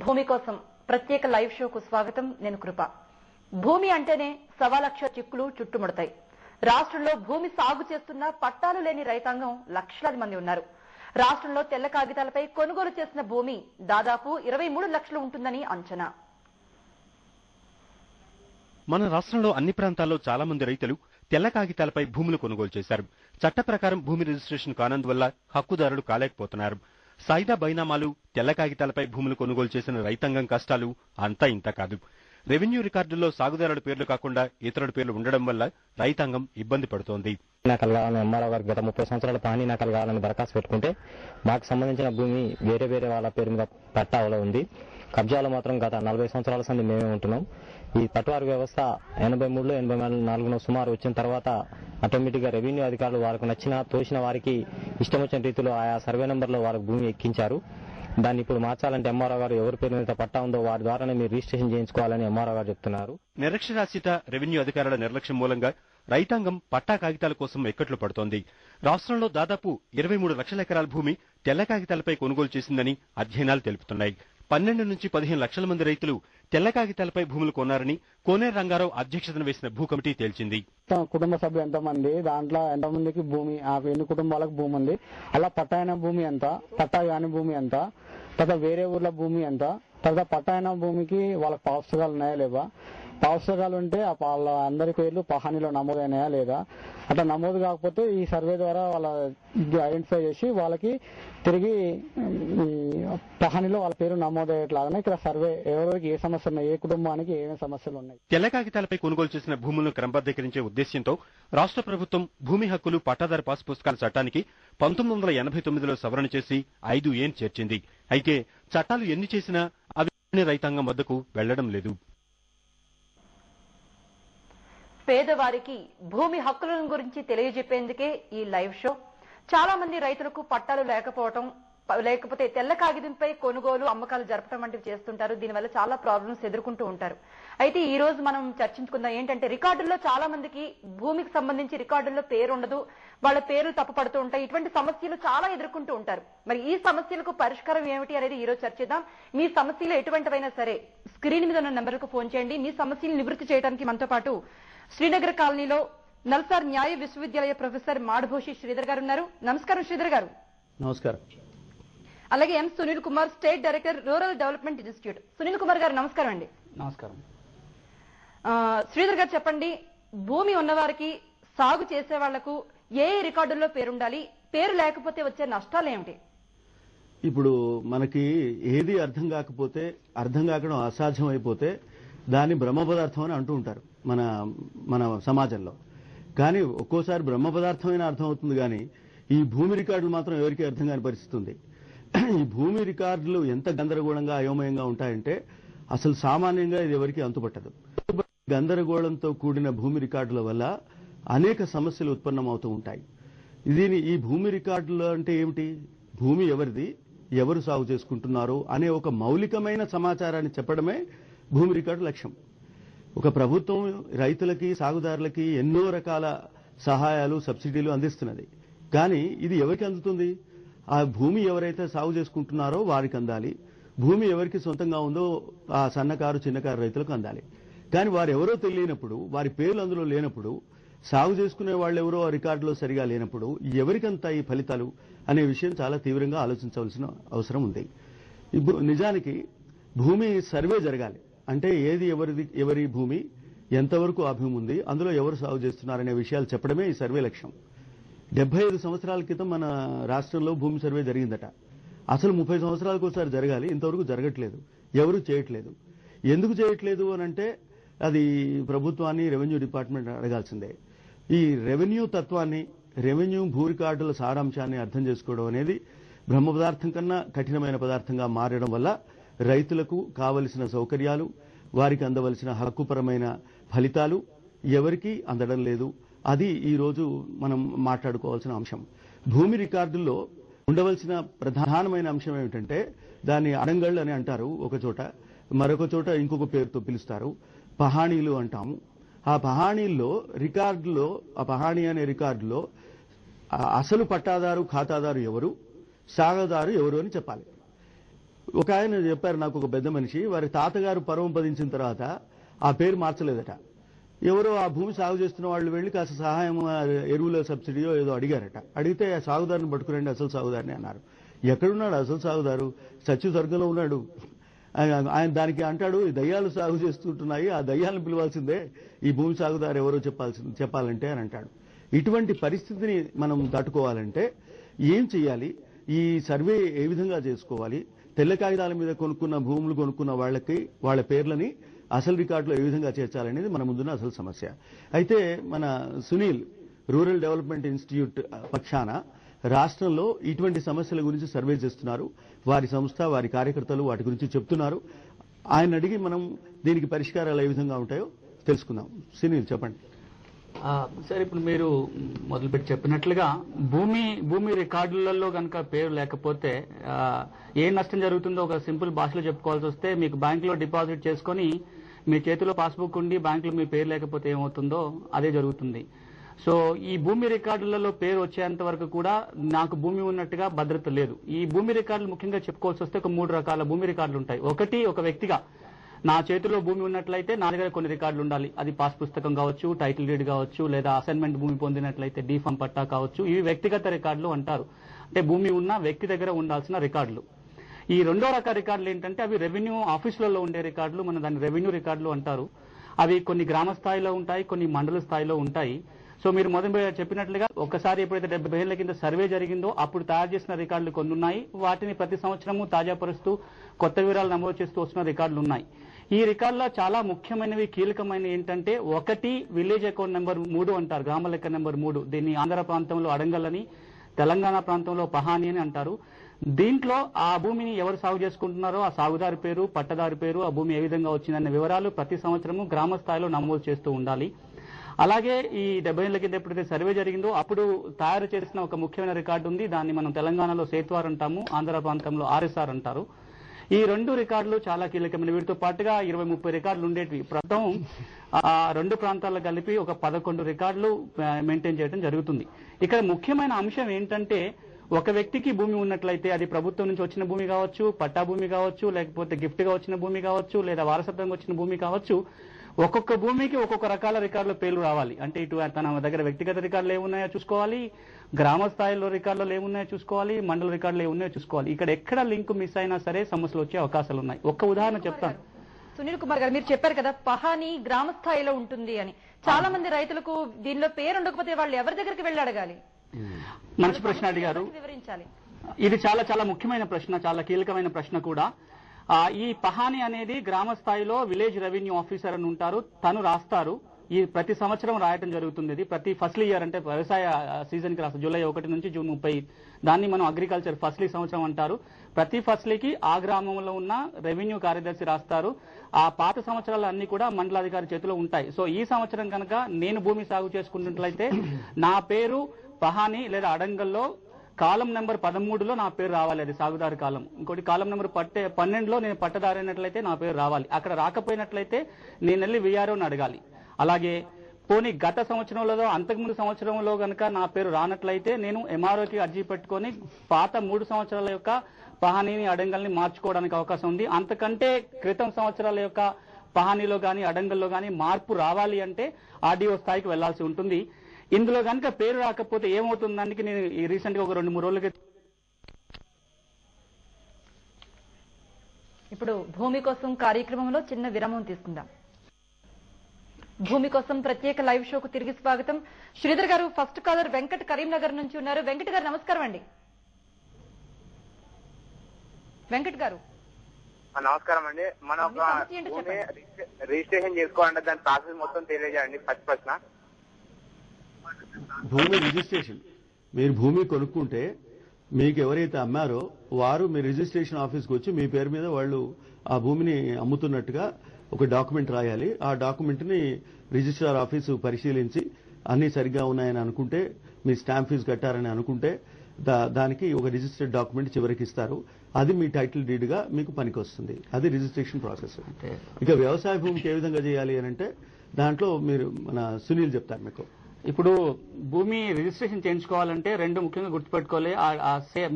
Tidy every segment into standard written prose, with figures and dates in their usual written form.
భూమి కోసం ప్రత్యేక లైవ్ షోకు స్వాగతం. నేను కృప. భూమి అంటేనే 1,00,000 చిక్కులు చుట్టుముడతాయి. రాష్ట్రంలో భూమి సాగు చేస్తున్న పట్టాలు లేని రైతాంగం లక్షలాది మంది ఉన్నారు. రాష్ట్రంలో తెల్ల కాగితాలపై కొనుగోలు చేసిన భూమి దాదాపు 23 లక్షలు ఉంటుందని అంచనా. మన రాష్ట్రంలో అన్ని ప్రాంతాల్లో చాలా మంది రైతులు తెల్ల కాగితాలపై భూములు కొనుగోలు చేశారు. చట్ట ప్రకారం భూమి రిజిస్ట్రేషన్ కానందువల్ల హక్కుదారులు కాలేకపోతున్నారు. సాయిదా బైనామాలు, తెల్ల కాగితాలపై భూములు కొనుగోలు చేసిన రైతాంగం కష్టాలు అంతా ఇంత కాదు. రెవెన్యూ రికార్డుల్లో సాగుదారుల పేర్లు కాకుండా ఇతరుల పేర్లు ఉండడం వల్ల రైతాంగం ఇబ్బంది పడుతోంది. నకలు కావాలని ఎంఆర్ఓ గారికి గత 30 సంవత్సరాల పానీ నకలు కావాలని దరఖాస్తు పెట్టుకుంటే మాకు సంబంధించిన భూమి వేరే వాళ్ళ పేరు మీద పట్టాలో ఉంది. కబ్జాలో మాత్రం గత 40 సంవత్సరాల సంది మేమే ఉంటున్నాం. ఈ పట్టువారి వ్యవస్థ 83లో 84లో సుమారు వచ్చిన తర్వాత ఆటోమేటిక్ గా రెవెన్యూ అధికారులు వారికి నచ్చిన తోచిన వారికి ఇష్టం వచ్చిన రీతిలో ఆయా సర్వే నెంబర్లో వారికి భూమి ఎక్కించారు. దాన్ని ఇప్పుడు మార్చాలంటే ఎంఆర్ఓ గారు ఎవరి పేరు మీద పట్టా ఉందో వారి ద్వారానే మీరు రిజిస్ట్రేషన్ చేయించుకోవాలని ఎంఆర్ఓ గారు చెప్తున్నారు. నిరక్షరాస్యత, రెవెన్యూ అధికారుల నిర్లక్ష్యం మూలంగా రైతాంగం పట్టా కాగితాల కోసం ఎక్కట్లు పడుతోంది. రాష్ట్రంలో దాదాపు 23 లక్షల ఎకరాల భూమి తెల్ల కాగితాలపై కొనుగోలు చేసిందని అధ్యయనాలు తెలుపుతున్నాయి. 12 నుంచి 15 లక్షల మంది రైతులు తెల్ల కాగితాలపై భూములు కొన్నారని కోనేరు రంగారావు అధ్యక్షతన వేసిన భూ కమిటీ తేల్చింది. కుటుంబ సభ్యులు ఎంతమంది, దాంట్లో ఎంతమందికి భూమి, ఎన్ని కుటుంబాలకు భూమి ఉంది, అలా పట్టా అయిన భూమి ఎంత, పట్టా కాని భూమి ఎంత, తర్వాత వేరే ఊర్ల భూమి ఎంత, తర్వాత పట్టా అయిన భూమికి వాళ్ళకి పావస్తకాలు ఉన్నాయా లేవా, పావస్తకాలు ఉంటే వాళ్ళ అందరి పేర్లు పహానీలో నమోదైనాయా లేదా, అట్లా నమోదు కాకపోతే ఈ సర్వే ద్వారా వాళ్ళ ఐడెంటిఫై చేసి వాళ్ళకి తిరిగి పహానీలో వాళ్ళ పేరు నమోదయ్యేట్లాగానే ఇక్కడ సర్వే ఎవరికి ఏ సమస్యలు ఉన్నాయి, ఏ కుటుంబానికి ఏమేమి సమస్యలు ఉన్నాయి. తెల్ల కాగితాలపై కొనుగోలు చేసిన భూములను క్రమబద్దీకరించే ఉద్దేశ్యంతో రాష్ట్ర ప్రభుత్వం భూమి హక్కులు పట్టాదారు పాస్ పుస్తకాల చట్టానికి 1989లో సవరణ చేసి 5A చేర్చింది. అయితే చట్టాలు ఎన్ని చేసినా అవి రైతాంగం వద్దకు వెళ్లడం లేదు. పేదవారికి భూమి హక్కుల గురించి తెలియజెప్పేందుకే ఈ లైవ్ షో. చాలా మంది రైతులకు పట్టాలు లేకపోతే తెల్ల కాగితంపై కొనుగోలు, అమ్మకాలు జరపడం వంటివి చేస్తుంటారు. దీనివల్ల చాలా ప్రాబ్లమ్స్ ఎదుర్కొంటూ ఉంటారు. అయితే ఈ రోజు మనం చర్చించుకుందాం ఏంటంటే, రికార్డుల్లో చాలా మందికి భూమికి సంబంధించి రికార్డుల్లో పేరు ఉండదు, వాళ్ళ పేర్లు తప్పుపడుతూ ఉంటాయి. ఇటువంటి సమస్యలు చాలా ఎదుర్కొంటూ ఉంటారు. మరి ఈ సమస్యలకు పరిష్కారం ఏమిటి అనేది ఈ రోజు చర్చిద్దాం. మీ సమస్యలు ఎటువంటివైనా సరే స్క్రీన్ మీద ఉన్న నెంబర్కు ఫోన్ చేయండి. మీ సమస్యలు నివృత్తి చేయడానికి మనతో పాటు శ్రీనగర్ కాలనీలో నల్సార్ న్యాయ విశ్వవిద్యాలయ ప్రొఫెసర్ మాడభోషి శ్రీధర్ గారు ఉన్నారు. నమస్కారం శ్రీధర్ గారు. నమస్కారం. అలాగే M Sunil Kumar, state director rural development institute. Sunil Kumar గారు నమస్కారం అండి. నమస్కారం. శ్రీధర్ గారు చెప్పండి, భూమి ఉన్నవారికి, సాగు చేసే వాళ్లకు ఏ రికార్డుల్లో పేరుండాలి, పేరు లేకపోతే వచ్చే నష్టాలు ఏమిటి? ఇప్పుడు మనకి ఏది అర్థం కాకపోతే, అర్థం కాకడం అసాధ్యం అయిపోతే దాన్ని బ్రహ్మ పదార్థం అని అంటూ ఉంటారు మన సమాజంలో. కానీ ఒక్కోసారి బ్రహ్మ పదార్థమైన అర్థం అవుతుంది, కానీ ఈ భూమి రికార్డులు మాత్రం ఎవరికి అర్థం కాని పరిస్థితి ఉంది. ఈ భూమి రికార్డులు ఎంత గందరగోళంగా, అయోమయంగా ఉంటాయంటే అసలు సామాన్యంగా ఇది ఎవరికి అంతుపట్టదు. గందరగోళంతో కూడిన భూమి రికార్డుల వల్ల అనేక సమస్యలు ఉత్పన్నమవుతూ ఉంటాయి. ఈ భూమి రికార్డులు అంటే ఏమిటి, భూమి ఎవరిది, ఎవరు సాగు చేసుకుంటున్నారు అనే ఒక మౌలికమైన సమాచారాన్ని చెప్పడమే భూమి రికార్డు లక్ష్యం. ఒక ప్రభుత్వం రైతులకి, సాగుదారులకి ఎన్నో రకాల సహాయాలు, సబ్సిడీలు అందిస్తున్నది. కానీ ఇది ఎవరికి అందుతుంది? ఆ భూమి ఎవరైతే సాగు చేసుకుంటున్నారో వారికి అందాలి. భూమి ఎవరికి సొంతంగా ఉందో ఆ సన్నకారు, చిన్నకారు రైతులకు అందాలి. కానీ వారు ఎవరో తెలియనప్పుడు, వారి పేర్లు అందులో లేనప్పుడు, సాగు చేసుకునే వాళ్ళు ఎవరో ఆ రికార్డులో సరిగా లేనప్పుడు ఎవరికంతా ఈ ఫలితాలు అనే విషయం చాలా తీవ్రంగా ఆలోచించవలసిన అవసరం ఉంది. ఇప్పుడు నిజానికి భూమి సర్వే జరగాలి అంటే ఏది ఎవరి భూమి, ఎంతవరకు ఆ భూమి ఉంది, అందులో ఎవరు సాగు చేస్తున్నారనే విషయాలు చెప్పడమే ఈ సర్వే లక్ష్యం. 75 సంవత్సరాల క్రితం మన రాష్ట్రంలో భూమి సర్వే జరిగిందట. అసలు 30 సంవత్సరాలకు ఒకసారి జరగాలి, ఇంతవరకు జరగట్లేదు, ఎవరు చేయట్లేదు. ఎందుకు చేయట్లేదు అనంటే అది ప్రభుత్వాన్ని, రెవెన్యూ డిపార్ట్మెంట్ అడగాల్సిందే. ఈ రెవెన్యూ తత్వాన్ని, రెవెన్యూ భూ రికార్డుల సారాంశాన్ని అర్థం చేసుకోవడం అనేది బ్రహ్మ పదార్థం కన్నా కఠినమైన పదార్థంగా మారడం వల్ల రైతులకు కావలసిన సౌకర్యాలు, వారికి అందవలసిన హక్కుపరమైన ఫలితాలు ఎవరికీ అందడం లేదు. అది ఈ రోజు మనం మాట్లాడుకోవాల్సిన అంశం. భూమి రికార్డుల్లో ఉండవలసిన ప్రధానమైన అంశం ఏమిటంటే, దాన్ని అడంగళ్ళు అని అంటారు ఒక చోట, మరొక చోట ఇంకొక పేరుతో పిలుస్తారు, పహాణీలు అంటాము. ఆ పహాణీల్లో రికార్డులో, ఆ పహాణీ అనే రికార్డులో అసలు పట్టాదారు, ఖాతాదారు ఎవరు, సాగుదారు ఎవరు అని చెప్పాలి. ఒక ఆయన చెప్పారు నాకు, ఒక పెద్ద మనిషి, వారి తాతగారు పరవం పదించిన తర్వాత ఆ పేరు మార్చలేదట. ఎవరో ఆ భూమి సాగు చేస్తున్న వాళ్ళు వెళ్లి కాస్త సహాయం, ఎరువుల సబ్సిడీయో ఏదో అడిగారట. అడిగితే ఆ సాగుదారుని పట్టుకురండి, అసలు సాగుదారిని అన్నారు. ఎక్కడున్నాడు అసలు సాగుదారు? సత్య స్వర్గంలో ఉన్నాడు. ఆయన దానికి అంటాడు, దయ్యాలు సాగు చేస్తుంటున్నాయి, ఆ దయ్యాలను పిలవాల్సిందే, ఈ భూమి సాగుదారు ఎవరో చెప్పాలంటే అని అంటాడు. ఇటువంటి పరిస్థితిని మనం తట్టుకోవాలంటే ఏం చేయాలి? ఈ సర్వే ఏ విధంగా చేసుకోవాలి? తెల్ల కాగితాల మీద భూములు కొనుక్కున్న వాళ్ళకి వాళ్ళ పేర్లని అసలు రికార్డులో ఏ విధంగా చేర్చాలనేది మన ముందున్న అసలు సమస్య. అయితే మన సునీల్ రూరల్ డెవలప్మెంట్ ఇన్స్టిట్యూట్ పక్షాన రాష్ట్రంలో ఇటువంటి సమస్యల గురించి సర్వే చేస్తున్నారు. వారి సంస్థ, వారి కార్యకర్తలు వాటి గురించి చెప్తున్నారు. ఆయన అడిగి మనం దీనికి పరిష్కారాలు ఏ విధంగా ఉంటాయో తెలుసుకుందాం. సునీల్ చెప్పండి. సార్, ఇప్పుడు మీరు మొదలుపెట్టి చెప్పినట్లుగా భూమి రికార్డులలో కనుక పేరు లేకపోతే ఏ నష్టం జరుగుతుందో ఒక సింపుల్ భాషలో చెప్పుకోవాల్సి వస్తే, మీకు బ్యాంకులో డిపాజిట్ చేసుకుని మీ చేతిలో పాస్బుక్ ఉండి బ్యాంకులో మీ పేరు లేకపోతే ఏమవుతుందో అదే జరుగుతుంది. సో ఈ భూమి రికార్డులలో పేరు వచ్చేంత వరకు కూడా నాకు భూమి ఉన్నట్టుగా భద్రత లేదు. ఈ భూమి రికార్డులు ముఖ్యంగా చెప్పుకోవాల్సి వస్తే ఒక 3 రకాల భూమి రికార్డులు ఉంటాయి. ఒకటి, ఒక వ్యక్తిగా నా చేతిలో భూమి ఉన్నట్లయితే నా దగ్గర కొన్ని రికార్డులు ఉండాలి. అది పాస్ పుస్తకం కావచ్చు, టైటిల్ డీడ్ కావచ్చు, లేదా అసైన్మెంట్ భూమి పొందినట్లయితే డీఫామ్ పట్టా కావచ్చు. ఇవి వ్యక్తిగత రికార్డులు అంటారు. అంటే భూమి ఉన్న వ్యక్తి దగ్గర ఉండాల్సిన రికార్డులు. ఈ రెండో రక రికార్డులు ఏంటంటే అవి రెవెన్యూ ఆఫీసులలో ఉండే రికార్డులు, మన దాన్ని రెవెన్యూ రికార్డులు అంటారు. అవి కొన్ని గ్రామ స్థాయిలో ఉంటాయి, కొన్ని మండల స్థాయిలో ఉంటాయి. సో మీరు మొదలు చెప్పినట్లుగా ఒకసారి ఎప్పుడైతే 70 ఏళ్ల కింద సర్వే జరిగిందో అప్పుడు తయారు చేసిన రికార్డులు కొన్ని ఉన్నాయి. వాటిని ప్రతి సంవత్సరము తాజాపరుస్తూ కొత్త వివరాలు నమోదు చేస్తూ వస్తున్న రికార్డులు ఉన్నాయి. ఈ రికార్డులో చాలా ముఖ్యమైనవి, కీలకమైనవి ఏంటంటే, ఒకటి విలేజ్ అకౌంట్ నెంబర్ 3 అంటారు, గ్రామ లెక్క నెంబర్ 3. దీన్ని ఆంధ్ర ప్రాంతంలో అడంగల్ అని, తెలంగాణ ప్రాంతంలో పహాని అని అంటారు. దీంట్లో ఆ భూమిని ఎవరు సాగు చేసుకుంటున్నారో ఆ సాగుదారు పేరు, పట్టదారు పేరు, ఆ భూమి ఏ విధంగా వచ్చిందన్న వివరాలు ప్రతి సంవత్సరము గ్రామ స్థాయిలో నమోదు చేస్తూ ఉండాలి. అలాగే ఈ 70 ఏళ్ల కింద ఎప్పుడైతే సర్వే జరిగిందో అప్పుడు తయారు చేసిన ఒక ముఖ్యమైన రికార్డు ఉంది. దాన్ని మనం తెలంగాణలో సేత్వార్ అంటాము, ఆంధ్ర ప్రాంతంలో ఆర్ఎస్ఆర్ అంటారు. ఈ 2 రికార్డులు చాలా కీలకమైన. వీటితో పాటుగా 20-30 రికార్డులు ఉండేటివి. ప్రస్తుతం ఆ 2 ప్రాంతాల్లో కలిపి ఒక 11 రికార్డులు మెయింటైన్ చేయడం జరుగుతుంది. ఇక్కడ ముఖ్యమైన అంశం ఏంటంటే, ఒక వ్యక్తికి భూమి ఉన్నట్లయితే అది ప్రభుత్వం నుంచి వచ్చిన భూమి కావచ్చు, పట్టా భూమి కావచ్చు, లేకపోతే గిఫ్ట్ గా వచ్చిన భూమి కావచ్చు, లేదా వారసత్వంగా వచ్చిన భూమి కావచ్చు. ఒక్కొక్క భూమికి ఒక్కొక్క రకాల రికార్డుల పేర్లు రావాలి. అంటే ఇటు తన దగ్గర వ్యక్తిగత రికార్డులు ఏమున్నాయో చూసుకోవాలి, గ్రామ స్థాయిలో రికార్డులు ఏమున్నాయో చూసుకోవాలి, మండల రికార్డులు ఏమున్నాయో చూసుకోవాలి. ఇక్కడ ఎక్కడ లింక్ మిస్ అయినా సరే సమస్యలు వచ్చే అవకాశాలు ఉన్నాయి. ఒక్క ఉదాహరణ చెప్తాను. సునీల్ కుమార్ గారు, మీరు చెప్పారు కదా పహాని గ్రామ స్థాయిలో ఉంటుంది అని. చాలా మంది రైతులకు దీనిలో పేరు ఉండకపోతే వాళ్ళు ఎవరి దగ్గరికి వెళ్ళి అడగాలి? మంచి ప్రశ్న అడిగారు. వివరించాలి. ఇది చాలా చాలా ముఖ్యమైన ప్రశ్న, చాలా కీలకమైన ప్రశ్న కూడా. ఈ పహాని అనేది గ్రామ స్థాయిలో విలేజ్ రెవెన్యూ ఆఫీసర్ అని ఉంటారు, తను రాస్తారు. ఈ ప్రతి సంవత్సరం రాయటం జరుగుతుంది. ఇది ప్రతి ఫస్ల్ ఇయర్, అంటే వ్యవసాయ సీజన్ కి రాస్తారు. జూలై 1 నుంచి జూన్ 30. దాన్ని మనం అగ్రికల్చర్ ఫస్లీ సంవత్సరం అంటారు. ప్రతి ఫస్లీకి ఆ గ్రామంలో ఉన్న రెవెన్యూ కార్యదర్శి రాస్తారు. ఆ పాత సంవత్సరాలు అన్ని కూడా మండలాధికారి చేతిలో ఉంటాయి. సో ఈ సంవత్సరం కనుక నేను భూమి సాగు చేసుకుంటున్నట్లయితే నా పేరు పహాని లేదా అడంగల్లో కాలం నెంబర్ 13లో నా పేరు రావాలి, అది సాగుదారు కాలం. ఇంకోటి కాలం నెంబర్ 12లో నేను పట్టదారు అయినట్లయితే నా పేరు రావాలి. అక్కడ రాకపోయినట్లయితే నేను వెళ్ళి విఆర్ఓని అడగాలి. అలాగే పోనీ గత సంవత్సరంలో అంతకుముందు సంవత్సరంలో కనుక నా పేరు రానట్లయితే నేను ఎంఆర్ఓకి అర్జీ పెట్టుకొని పాత 3 సంవత్సరాల యొక్క పహానీని అడంగల్ని మార్చుకోవడానికి అవకాశం ఉంది. అంతకంటే క్రితం సంవత్సరాల యొక్క పహానీలో గాని అడంగల్లో గాని మార్పు రావాలి అంటే ఆర్డీఓ స్థాయికి వెళ్లాల్సి ఉంటుంది. ఇందులో కనుక పేరు రాకపోతే ఏమవుతుందానికి నేను రీసెంట్ గా ఒక 2-3 రోజులకి ఇప్పుడు భూమి కోసం కార్యక్రమంలో చిన్న విరామం తీసుకుందాం. భూమి కోసం ప్రత్యేక లైవ్ షోకు తిరిగి స్వాగతం. శ్రీధర్ గారు, ఫస్ట్ కాలర్ వెంకట్ కరీంనగర్ నుంచి ఉన్నారు. వెంకట్ గారు నమస్కారం అండి. వెంకట్ గారు నమస్కారం అండి. మన రిజిస్ట్రేషన్ చేసుకోవాలంటే దాని ప్రాసెస్ మొత్తం తెలియజేయండి. ఫస్ట్ ప్రశ్న, భూమి రిజిస్ట్రేషన్. మీరు భూమి కొనుక్కుంటే మీకు ఎవరైతే అమ్మారో వారు మీ రిజిస్ట్రేషన్ ఆఫీస్కి వచ్చి మీ పేరు మీద వాళ్ళు ఆ భూమిని అమ్ముతున్నట్టుగా ఒక డాక్యుమెంట్ రాయాలి. ఆ డాక్యుమెంట్ ని రిజిస్ట్రార్ ఆఫీసు పరిశీలించి అన్ని సరిగ్గా ఉన్నాయని అనుకుంటే, మీ స్టాంప్ ఫీజు కట్టారని అనుకుంటే దానికి ఒక రిజిస్టర్డ్ డాక్యుమెంట్ చివరికి ఇస్తారు. అది మీ టైటిల్ డీడ్ గా మీకు పనికి వస్తుంది. అది రిజిస్ట్రేషన్ ప్రాసెస్. ఇక వ్యవసాయ భూమికి ఏ విధంగా చేయాలి అని అంటే దాంట్లో మీరు మన సునీల్ చెప్తారు మీకు. ఇప్పుడు భూమి రిజిస్ట్రేషన్ చేయించుకోవాలంటే 2 ముఖ్యంగా గుర్తుపెట్టుకోవాలి.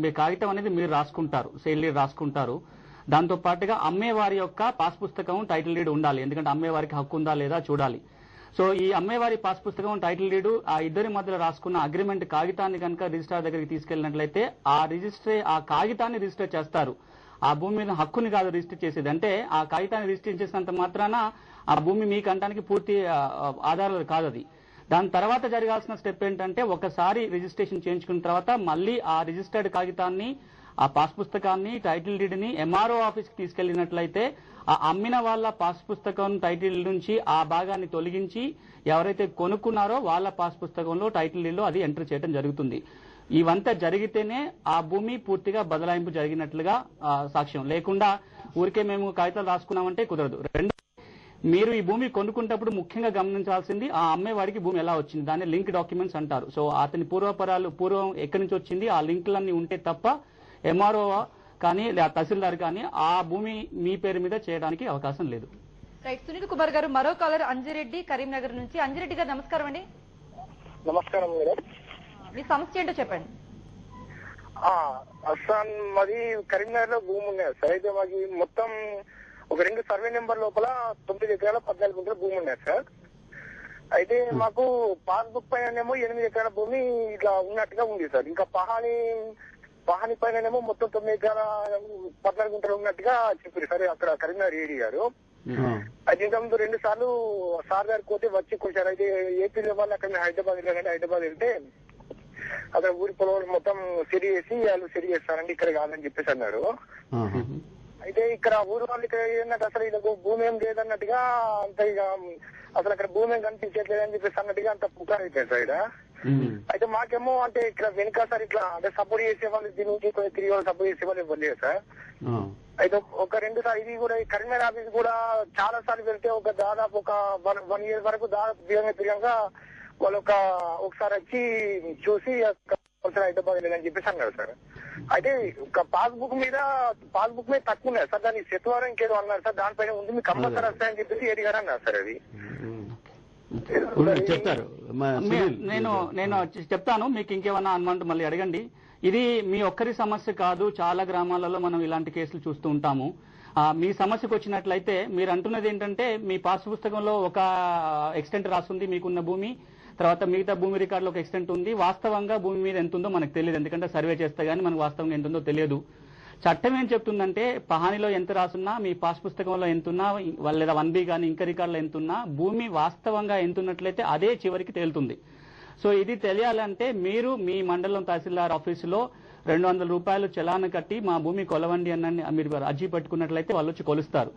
మీ కాగితం అనేది మీరు రాసుకుంటారు, సేల్ డీడ్ రాసుకుంటారు. దాంతో పాటుగా అమ్మేవారి యొక్క పాస్ పుస్తకం టైటిల్ డీడ్ ఉండాలి, ఎందుకంటే అమ్మేవారికి హక్కు ఉందా లేదా చూడాలి. సో ఈ అమ్మేవారి పాస్ పుస్తకం టైటిల్ డీడ్ ఆ ఇద్దరి మధ్యలో రాసుకున్న అగ్రిమెంట్ కాగితాన్ని కనుక రిజిస్ట్రార్ దగ్గరికి తీసుకెళ్లినట్లయితే ఆ కాగితాన్ని రిజిస్టర్ చేస్తారు. ఆ భూమి మీద హక్కుని కాదు రిజిస్టర్ చేసేది. అంటే ఆ కాగితాన్ని రిజిస్టర్ చేసినంత మాత్రాన ఆ భూమి మీకు అంటానికి పూర్తి ఆధారాలు కాదు అది. దాని తర్వాత జరగాల్సిన స్టెప్ ఏంటంటే ఒకసారి రిజిస్ట్రేషన్ చేయించుకున్న తర్వాత మళ్ళీ ఆ రిజిస్టర్డ్ కాగితాన్ని, ఆ పాస్ పుస్తకాన్ని, టైటిల్ డీడ్ ని ఎంఆర్ఓ ఆఫీస్ కి తీసుకెళ్లినట్లయితే ఆ అమ్మిన వాళ్ళ పాస్ పుస్తకం టైటిల్ నుంచి ఆ భాగాన్ని తొలగించి ఎవరైతే కొనుక్కున్నారో వాళ్ళ పాస్ పుస్తకంలో టైటిల్ డీడ్ లో అది ఎంటర్ చేయడం జరుగుతుంది. ఇవంతా జరిగితేనే ఆ భూమి పూర్తిగా బదలాయింపు జరిగినట్లుగా సాక్ష్యం. లేకుండా ఊరికే మేము కాగితాలు రాసుకున్నామంటే కుదరదు. రెండు, మీరు ఈ భూమి కొనుక్కున్నప్పుడు ముఖ్యంగా గమనించాల్సింది ఆ అమ్మేవాడికి భూమి ఎలా వచ్చింది, దాన్ని లింక్ డాక్యుమెంట్స్ అంటారు. సో అతని పూర్వం ఎక్కడి నుంచి వచ్చింది ఆ లింకులన్నీ ఉంటే తప్ప ఎంఆర్ఓ కానీ లేదా తహసీల్దార్ కానీ ఆ భూమి మీ పేరు మీద చేయడానికి అవకాశం లేదు. రైట్, సునీల్ కుమార్ గారు మరో కాలర్ అంజిరెడ్డి కరీంనగర్ నుంచి. అంజిరెడ్డి గారు నమస్కారం అండి. నమస్కారం మేడం. మీ సమస్య ఏంటో చెప్పండి. అస్సాన్ మాది కరీంనగర్ లో భూమి ఉన్నాయి సార్. అయితే మాకు మొత్తం ఒక 2 సర్వే నెంబర్ లోపల 9 ఎకరాల 14 గుంటల భూమి ఉన్నాయి సార్. అయితే మాకు పాస్బుక్ పైననేమో 8 ఎకరాల భూమి ఇట్లా ఉన్నట్టుగా ఉంది సార్. ఇంకా పహాని పైననేమో మొత్తం 9 ఎకరాల 14 గుంటలు ఉన్నట్టుగా చెప్పారు సార్ అక్కడ కరీంనగర్ ఏడీ గారు. అయితే ఇంతకుముందు 2 సార్లు సార్ గారికి పోతే వచ్చి కొంచెం అయితే ఏపీ వాళ్ళు అక్కడ హైదరాబాద్ వెళ్ళారంటే హైదరాబాద్ వెళ్తే అక్కడ ఊరి పొలం మొత్తం సిరి చేసి వాళ్ళు సిరి చేస్తారండి ఇక్కడ కాదని చెప్పేసి అన్నారు. అయితే ఇక్కడ ఊరు వాళ్ళు ఇక్కడ ఏంటంటే అసలు ఇలా భూమి ఏం లేదన్నట్టుగా అంత ఇక అసలు అక్కడ భూమి ఏం కనిపించట్లేదని చెప్పేసి అన్నట్టుగా అంత పుకారు అయిపోయింది సార్. అయితే మాకేమో అంటే ఇక్కడ వెనుక సార్ ఇట్లా అంటే సపోర్ట్ చేసే వాళ్ళు దీని నుంచి 3 వాళ్ళు సపోర్ట్ చేసే వాళ్ళు ఇవ్వలేదు సార్. అయితే ఒక 2 సార్లు ఇది కూడా కరీంనగర్ ఆఫీస్ కూడా చాలా సార్లు వెళ్తే ఒక దాదాపు ఒక 1 year వరకు దాదాపు తిరగంగా వాళ్ళు ఒకసారి వచ్చి చూసి హైదరాబాద్ లేదని చెప్పేసి అన్నారు సార్. అయితే ఒక పాస్బుక్ మీద తక్కువ ఉన్నాయి సార్, దాన్ని శతవారం ఇంకేదో అన్నారు సార్, దానిపైన ఉంది మీకు కంపల్సరీ వస్తాయని చెప్పేసి ఏడి గారు అన్నారు సార్. అది చెప్తారు, నేను చెప్తాను, మీకు ఇంకేమన్నా అనుమానం మళ్ళీ అడగండి. ఇది మీ ఒక్కరి సమస్య కాదు, చాలా గ్రామాలలో మనం ఇలాంటి కేసులు చూస్తూ ఉంటాము. మీ సమస్యకు వచ్చినట్లయితే మీరు అంటున్నది ఏంటంటే మీ పాస్ పుస్తకంలో ఒక ఎక్స్టెంట్ రాస్తుంది మీకున్న భూమి, తర్వాత మిగతా భూమి రికార్డులో ఒక ఎక్స్టెంట్ ఉంది. వాస్తవంగా భూమి మీద ఎంత ఉందో మనకు తెలియదు, ఎందుకంటే సర్వే చేస్తే గానీ మనకు వాస్తవంగా ఎంత ఉందో తెలియదు. చట్టం ఏం చెప్తుందంటే పహానిలో ఎంత రాసున్నా, మీ పాస్ పుస్తకంలో ఎంతున్నా, లేదా 1B కానీ ఇంకా రికార్డులో ఎంతున్నా భూమి వాస్తవంగా ఎంతున్నట్లయితే అదే చివరికి తేలుతుంది. సో ఇది తెలియాలంటే మీరు మీ మండలం తహసీల్దార్ ఆఫీసులో 200 రూపాయలు చలాన కట్టి మా భూమి కొలవండి అన్న మీరు అర్జీ పెట్టుకున్నట్లయితే వాళ్ళు వచ్చి కొలుస్తారు.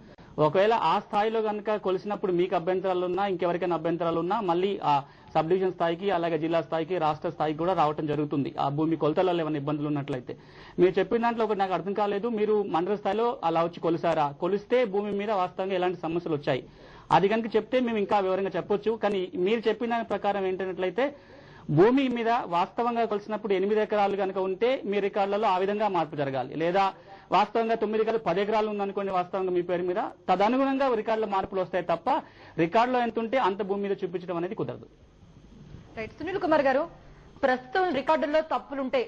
ఒకవేళ ఆ స్థాయిలో కనుక కొలిసినప్పుడు మీకు అభ్యంతరాలు ఉన్నా, ఇంకెవరికైనా అభ్యంతరాలు ఉన్నా మళ్ళీ ఆ సబ్ డివిజన్ స్థాయికి, అలాగే జిల్లా స్థాయికి, రాష్ట్ర స్థాయికి కూడా రావడం జరుగుతుంది. ఆ భూమి కొలతలలో ఏమైనా ఇబ్బందులు ఉన్నట్లయితే. మీరు చెప్పిన దాంట్లో ఒకటి నాకు అర్థం కాలేదు, మీరు మండల స్థాయిలో అలా వచ్చి కొలిసారా? కొలిస్తే భూమి మీద వాస్తవంగా ఎలాంటి సమస్యలు వచ్చాయి అది కనుక చెప్తే మేము ఇంకా వివరంగా చెప్పొచ్చు. కానీ మీరు చెప్పిన ప్రకారం ఏంటన్నట్లయితే భూమి మీద వాస్తవంగా కొలిసినప్పుడు 8 ఎకరాలు కనుక ఉంటే మీ రికార్డులలో ఆ విధంగా మార్పు జరగాలి. లేదా వాస్తవంగా 9 ఎకరాలు 10 ఎకరాలు ఉందనుకోండి వాస్తవంగా మీ పేరు మీద, తదనుగుణంగా రికార్డులో మార్పులు వస్తాయి తప్ప రికార్డులో ఎంత ఉంటే అంత భూమి మీద చూపించడం అనేది కుదరదు. రైట్, సునీల్ కుమార్ గారు, ప్రస్తుతం రికార్డుల్లో తప్పులుంటే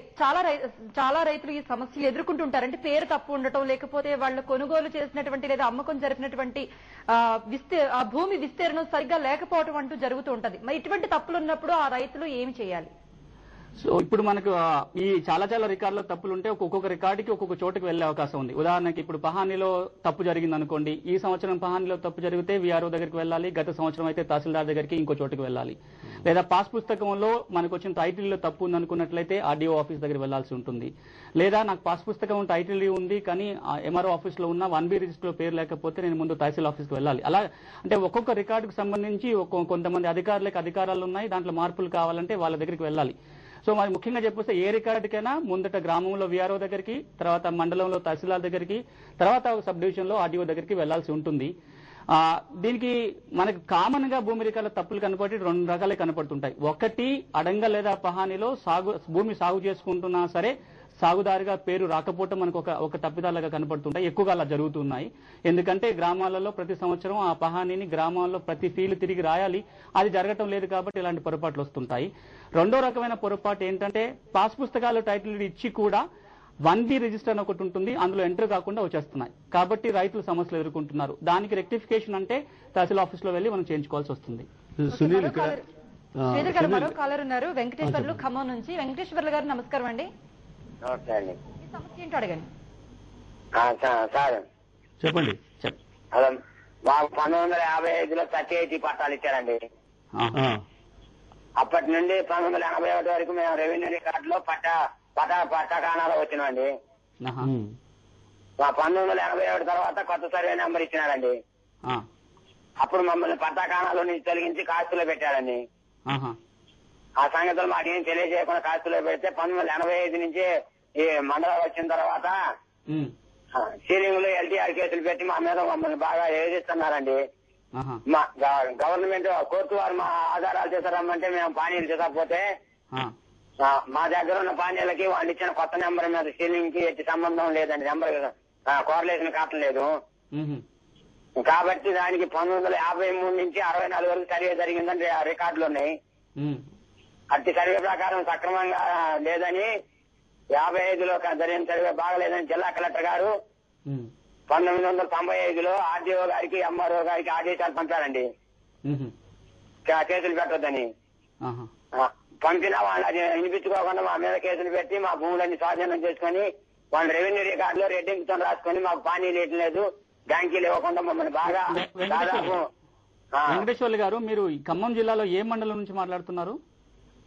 చాలా రైతులు ఈ సమస్యలు ఎదుర్కొంటుంటారు. అంటే పేరు తప్పు ఉండటం, లేకపోతే వాళ్ళు కొనుగోలు చేసినటువంటి లేదా అమ్మకం జరిపినటువంటి ఆ భూమి విస్తీర్ణం సరిగ్గా లేకపోవడం అంటూ జరుగుతూ ఉంటది. మరి ఇటువంటి తప్పులు ఉన్నప్పుడు ఆ రైతులు ఏమి చేయాలి? సో ఇప్పుడు మనకు ఈ చాలా రికార్డులో తప్పులు ఉంటే ఒక్కొక్క రికార్డుకి ఒక్కొక్క చోటుకి వెళ్లే అవకాశం ఉంది. ఉదాహరణకి ఇప్పుడు పహానీలో తప్పు జరిగింది అనుకోండి, ఈ సంవత్సరం పహానీలో తప్పు జరిగితే వీఆర్ఓ దగ్గరికి వెళ్ళాలి, గత సంవత్సరం అయితే తహసీల్దార్ దగ్గరికి ఇంకో చోటుకి వెళ్ళాలి. లేదా పాస్ పుస్తకంలో మనకు వచ్చిన టైటిల్లో తప్పు ఉంది అనుకున్నట్లయితే ఆర్డీఓ ఆఫీస్ దగ్గర వెళ్లాల్సి ఉంటుంది. లేదా నాకు పాస్ పుస్తకం టైటిల్ ఉంది కానీ ఎంఆర్ఓ ఆఫీస్ లో ఉన్న 1B రిజిస్టర్ లో పేరు లేకపోతే నేను ముందు తహసీల్ ఆఫీస్కి వెళ్ళాలి. అలా అంటే ఒక్కొక్క రికార్డుకు సంబంధించి కొంతమంది అధికారులు ఉన్నాయి, దాంట్లో మార్పులు కావాలంటే వాళ్ళ దగ్గరికి వెళ్ళాలి. సో మరి ముఖ్యంగా చెప్పొస్తే ఏ రికార్డుకైనా ముందట గ్రామంలో వీఆర్ఓ దగ్గరికి, తర్వాత మండలంలో తహసీల్దార్ దగ్గరికి, తర్వాత సబ్ డివిజన్ లో ఆర్డీఓ దగ్గరికి వెళ్లాల్సి ఉంటుంది. దీనికి మనకు కామన్ గా భూమి రికార్డుల తప్పులు కనపడి 2 రకాలే కనపడుతుంటాయి. ఒకటి అడంగ లేదా పహానీలో భూమి సాగు చేసుకుంటున్నా సరే సాగుదారుగా పేరు రాకపోవటం మనకు ఒక తప్పిదాలుగా కనపడుతుంటాయి. ఎక్కువగా అలా జరుగుతున్నాయి. ఎందుకంటే గ్రామాలలో ప్రతి సంవత్సరం ఆ పహానీని గ్రామాల్లో ప్రతి ఫీల్డ్ తిరిగి రాయాలి, అది జరగటం లేదు కాబట్టి ఇలాంటి పొరపాట్లు వస్తుంటాయి. రెండో రకమైన పొరపాటు ఏంటంటే పాస్ పుస్తకాలు టైటిల్ ఇచ్చి కూడా 1B రిజిస్టర్ అని ఒకటి ఉంటుంది, అందులో ఎంటర్ కాకుండా వచ్చేస్తున్నాయి. కాబట్టి రైతులు సమస్యలు ఎదుర్కొంటున్నారు. దానికి రెక్టిఫికేషన్ అంటే తహసీల్ ఆఫీస్ లో వెళ్ళి మనం చేయించుకోవాల్సి వస్తుంది. సునీల్ ఇక్కడ శ్రీధర్ గారు మరో కాలర్ ఉన్నారు, వెంకటేశ్వర్లు ఖమ్మం నుంచి. వెంకటేశ్వర్లు గారు నమస్కారం అండి. నమస్తే అండి. మీ సమస్య ఏంటో అడగండి. సార్ చెప్పండి. అదే మాకు 1955లో 38 పట్టాలు ఇచ్చారండి. అప్పటి నుండి 1981 వరకు మేము రెవెన్యూ రికార్డులో పట్టాకానాలో వచ్చినామండి. 1981 తర్వాత కొత్త సర్వే నెంబర్ ఇచ్చినారండి. అప్పుడు మమ్మల్ని పట్టాకానాలో నుంచి తొలగించి కాస్తులో పెట్టారండి. ఆ సంగతులు మాకేం తెలియజేయకుండా కాస్తులో పెడితే 1985 నుంచి ఈ మండలం వచ్చిన తర్వాత సీలింగ్ లో LTR కేసులు పెట్టి మా మీద మమ్మల్ని బాగా ఏదిస్తున్నారండి. మా గవర్నమెంట్ కోర్టు వారు మా ఆధారాలు చేశారమ్మంటే మేము పానీలు చేసకపోతే మా దగ్గర ఉన్న పానీలకి వాళ్ళు ఇచ్చిన కొత్త నెంబర్ మీద సీలింగ్ కి ఎట్టి సంబంధం లేదండి. నెంబర్ కోరలేషన్ కావట్లేదు. కాబట్టి దానికి 1953 నుంచి 64 వరకు సర్వే జరిగిందని రికార్డులు ఉన్నాయి. అట్టి సర్వే ప్రకారం సక్రమంగా లేదని 55లో జరిగిన సర్వే బాగలేదని జిల్లా కలెక్టర్ గారు 1995లో RDO గారికి MRO గారికి ఆదేశాలు పంపారండి. కేసులు పెట్టొద్దని. పంపినా వాళ్ళు అది వినిపించుకోకుండా మా మీద కేసులు పెట్టి మా భూములన్నీ స్వాధీనం చేసుకుని వాళ్ళ రెవెన్యూ రికార్డులో రెడ్డింగ్ తో రాసుకొని మాకు పానీలు ఇవ్వలేదు, బ్యాంకీలు ఇవ్వకుండా మమ్మల్ని బాగా దాదాపు. వెంకటేశ్వర్లు గారు, మీరు ఖమ్మం జిల్లాలో ఏ మండలం నుంచి మాట్లాడుతున్నారు?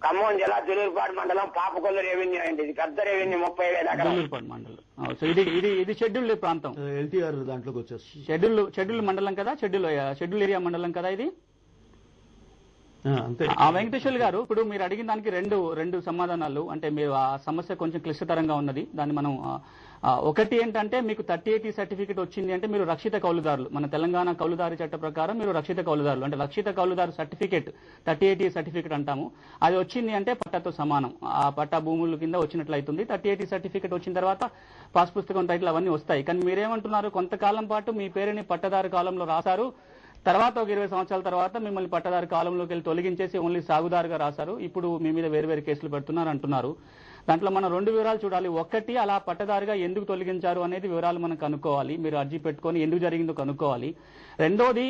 ఖమ్మం జిల్లా దులూరుపాడు మండలం పాపకొల్లు రెవెన్యూ అండి. ఇది పెద్ద రెవెన్యూ 30,000 ఎకరాలు. దులూరుపాడు మండలం. ఇది షెడ్యూల్ ప్రాంతం. LTR దాంట్లోకి వచ్చేసి షెడ్యూల్ మండలం కదా, షెడ్యూల్ ఏరియా మండలం కదా ఇది. అంతే. వెంకటేశ్వర్లు గారు, ఇప్పుడు మీరు అడిగిన దానికి రెండు సమాధానాలు. అంటే మీరు ఆ సమస్య కొంచెం క్లిష్టతరంగా ఉన్నది. దాన్ని మనం ఒకటి ఏంటంటే, మీకు 38 సర్టిఫికేట్ వచ్చింది అంటే మీరు రక్షిత కౌలుదారులు. మన తెలంగాణ కౌలుదారి చట్ట ప్రకారం మీరు రక్షిత కౌలుదారులు. అంటే రక్షిత కౌలుదారు సర్టిఫికేట్ 38 సర్టిఫికేట్ అంటాము. అది వచ్చింది అంటే పట్టాతో సమానం. ఆ పట్టా భూముల కింద వచ్చినట్లయితుంది. 38 సర్టిఫికేట్ వచ్చిన తర్వాత పాస్ పుస్తకం టైటిల్ అవన్నీ వస్తాయి. కానీ మీరేమంటున్నారు, కొంతకాలం పాటు మీ పేరుని పట్టదారు కాలంలో రాశారు, తర్వాత ఒక 20 సంవత్సరాల తర్వాత మిమ్మల్ని పట్టదారు కాలంలోకి వెళ్ళి తొలగించేసి ఓన్లీ సాగుదారుగా రాశారు, ఇప్పుడు మీ మీద వేరు కేసులు పెడుతున్నారు అంటున్నారు. దాంట్లో మనం 2 వివరాలు చూడాలి. ఒకటి, అలా పట్టదారుగా ఎందుకు తొలగించారు అనేది వివరాలు మనం కనుక్కోవాలి. మీరు అర్జీ పెట్టుకొని ఎందుకు జరిగిందో కనుక్కోవాలి. రెండోది,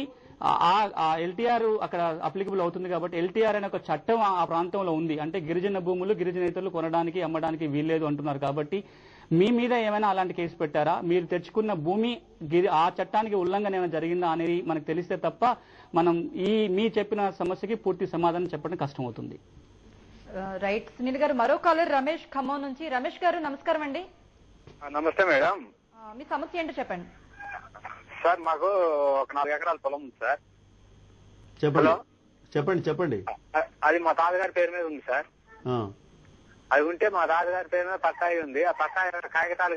ఆ LTR అక్కడ అప్లికబుల్ అవుతుంది కాబట్టి LTR అనే ఒక చట్టం ఆ ప్రాంతంలో ఉంది. అంటే గిరిజన భూములు గిరిజనేతలు కొనడానికి అమ్మడానికి వీల్లేదు అంటున్నారు. కాబట్టి మీ మీద ఏమైనా అలాంటి కేసు పెట్టారా? మీరు తెచ్చుకున్న భూమి ఆ చట్టానికి ఉల్లంఘన ఏమైనా జరిగిందా అనేది మనకు తెలిస్తే తప్ప మనం మీ చెప్పిన సమస్యకి పూర్తి సమాధానం చెప్పడం కష్టం అవుతుంది. రైట్. సునీల్ గారు, మరో కాలర్ రమేష్ ఖమ్మం నుంచి. రమేష్ గారు నమస్కారం అండి. నమస్తే మేడం. మీ సమస్య ఏంటో చెప్పండి. సార్, మాకు ఒక 4 ఎకరాల పొలం ఉంది సార్. చెప్పండి. అది మా తాతగారి పేరు మీద ఉంది సార్. అది ఉంటే మా తాతగారి పేరు మీద పక్కా ఉంది. ఆ పక్కా కాగితాలు